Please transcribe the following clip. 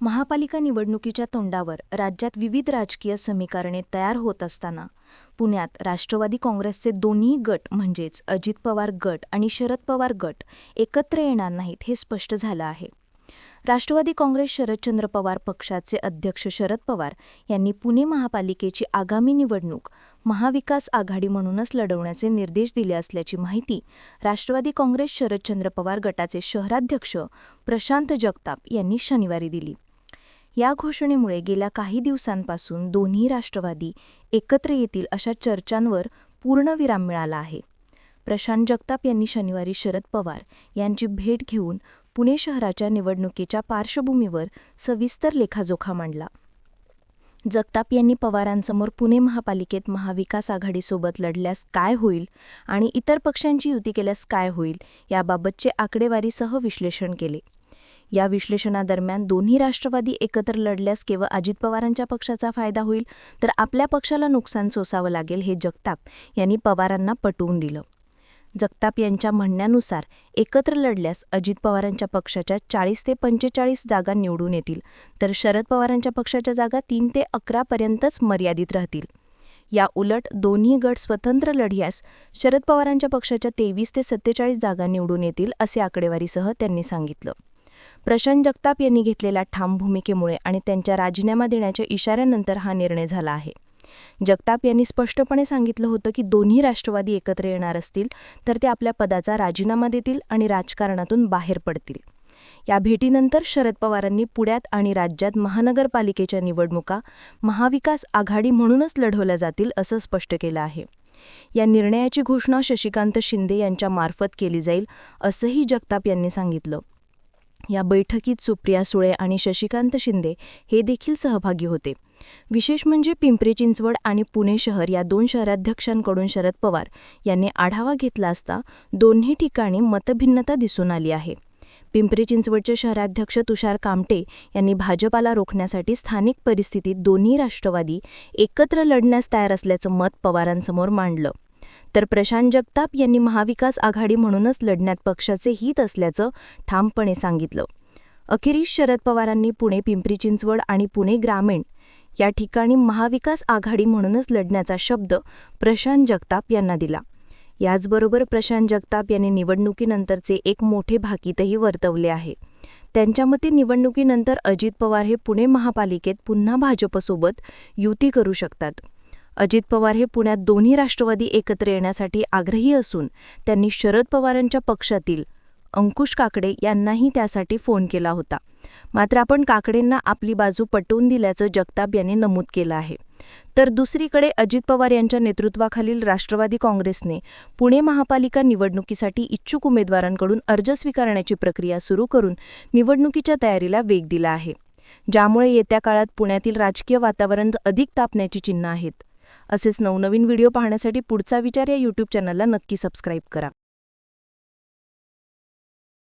महापालिका निवडणुकीच्या तोंडावर राज्यात विविध राजकीय समीकरणे तयार होत असताना पुण्यात राष्ट्रवादी काँग्रेसचे दोन्ही गट म्हणजेच अजित पवार गट आणि शरद पवार गट एकत्र येणार नाहीत हे स्पष्ट झालं आहे. राष्ट्रवादी काँग्रेस शरदचंद्र पवार पक्षाचे अध्यक्ष शरद पवार यांनी पुणे महापालिकेची आगामी निवडणूक महाविकास आघाडी म्हणूनच लढवण्याचे निर्देश दिले असल्याची माहिती राष्ट्रवादी काँग्रेस शरदचंद्र पवार गटाचे शहराध्यक्ष प्रशांत जगताप यांनी शनिवारी दिली. या घोषणेमुळे गेल्या काही दिवसांपासून दोन्ही राष्ट्रवादी एकत्र येतील अशा चर्चांवर पूर्णविराम मिळाला आहे. प्रशांत जगताप यांनी शनिवारी शरद पवार यांची भेट घेऊन पुणे शहराच्या निवडणुकीच्या पार्श्वभूमीवर सविस्तर लेखाजोखा मांडला. जगताप यांनी पवारांसमोर पुणे महापालिकेत महाविकास आघाडीसोबत लढल्यास काय होईल आणि इतर पक्षांची युती केल्यास काय होईल याबाबतचे आकडेवारीसह विश्लेषण केले. या विश्लेषणादरम्यान दोन्ही राष्ट्रवादी एकत्र लढल्यास केवळ अजित पवारांच्या पक्षाचा फायदा होईल तर आपल्या पक्षाला नुकसान सोसावं लागेल हे जगताप यांनी पवारांना पटवून दिलं. जगताप यांच्या म्हणण्यानुसार एकत्र लढल्यास अजित पवारांच्या पक्षाच्या 40 ते 45 जागा निवडून येतील तर शरद पवारांच्या पक्षाच्या जागा 3 ते 11 पर्यंतच मर्यादित राहतील. या उलट दोन्ही गट स्वतंत्र लढल्यास शरद पवारांच्या पक्षाच्या 23 ते 47 जागा निवडून येतील असे आकडेवारीसह त्यांनी सांगितलं. प्रशांत जगताप यांनी घेतलेल्या ठाम भूमिकेमुळे आणि त्यांच्या राजीनामा देण्याच्या इशाऱ्यानंतर हा निर्णय झाला आहे. जगताप यांनी स्पष्टपणे सांगितलं होतं की दोन्ही राष्ट्रवादी एकत्र येणार असतील तर ते आपल्या पदाचा राजीनामा देतील आणि राजकारणातून बाहेर पडतील. या भेटीनंतर शरद पवारांनी पुण्यात आणि राज्यात महानगरपालिकेच्या निवडणुका महाविकास आघाडी म्हणूनच लढवल्या जातील असं स्पष्ट केलं आहे. या निर्णयाची घोषणा शशिकांत शिंदे यांच्या मार्फत केली जाईल असंही जगताप यांनी सांगितलं. या बैठकीत सुप्रिया सुळे आणि शशिकांत शिंदे हे देखील सहभागी होते. विशेष म्हणजे पिंपरी चिंचवड आणि पुणे शहर या दोन शहराध्यक्षांकडून शरद पवार यांनी आढावा घेतला असता दोन्ही ठिकाणी मतभिन्नता दिसून आली आहे. पिंपरी चिंचवडचे शहराध्यक्ष तुषार कामटे यांनी भाजपाला रोखण्यासाठी स्थानिक परिस्थितीत दोन्ही राष्ट्रवादी एकत्र लढण्यास तयार असल्याचं मत पवारांसमोर मांडलं. तर प्रशांत जगताप यांनी महाविकास आघाडी म्हणूनच लढण्यात पक्षाचे हित असल्याचं ठामपणे सांगितलं. अखेरीस शरद पवारांनी पुणे, पिंपरी चिंचवड आणि पुणे ग्रामीण या ठिकाणी महाविकास आघाडी म्हणूनच लढण्याचा शब्द प्रशांत जगताप यांना दिला. याचबरोबर प्रशांत जगताप यांनी निवडणुकीनंतरचे एक मोठे भाकीतही वर्तवले आहे. त्यांच्या मते निवडणुकीनंतर अजित पवार हे पुणे महापालिकेत पुन्हा भाजपसोबत युती करू शकतात. अजित पवार हे पुण्यात दोन्ही राष्ट्रवादी एकत्र येण्यासाठी आग्रही असून त्यांनी शरद पवारांच्या पक्षातील अंकुश काकडे यांनाही त्यासाठी फोन केला होता. मात्र आपण काकडेंना आपली बाजू पटवून दिल्याचं जगताप यांनी नमूद केलं आहे. तर दुसरीकडे अजित पवार यांच्या नेतृत्वाखालील राष्ट्रवादी काँग्रेसने पुणे महापालिका निवडणुकीसाठी इच्छुक उमेदवारांकडून अर्ज स्वीकारण्याची प्रक्रिया सुरू करून निवडणुकीच्या तयारीला वेग दिला आहे, ज्यामुळे येत्या काळात पुण्यातील राजकीय वातावरण अधिक तापण्याची चिन्ह आहेत. असेच नवनवीन व्हिडिओ पाहण्यासाठी पुढचा विचार या यूट्यूब चॅनलला नक्की सबस्क्राईब करा.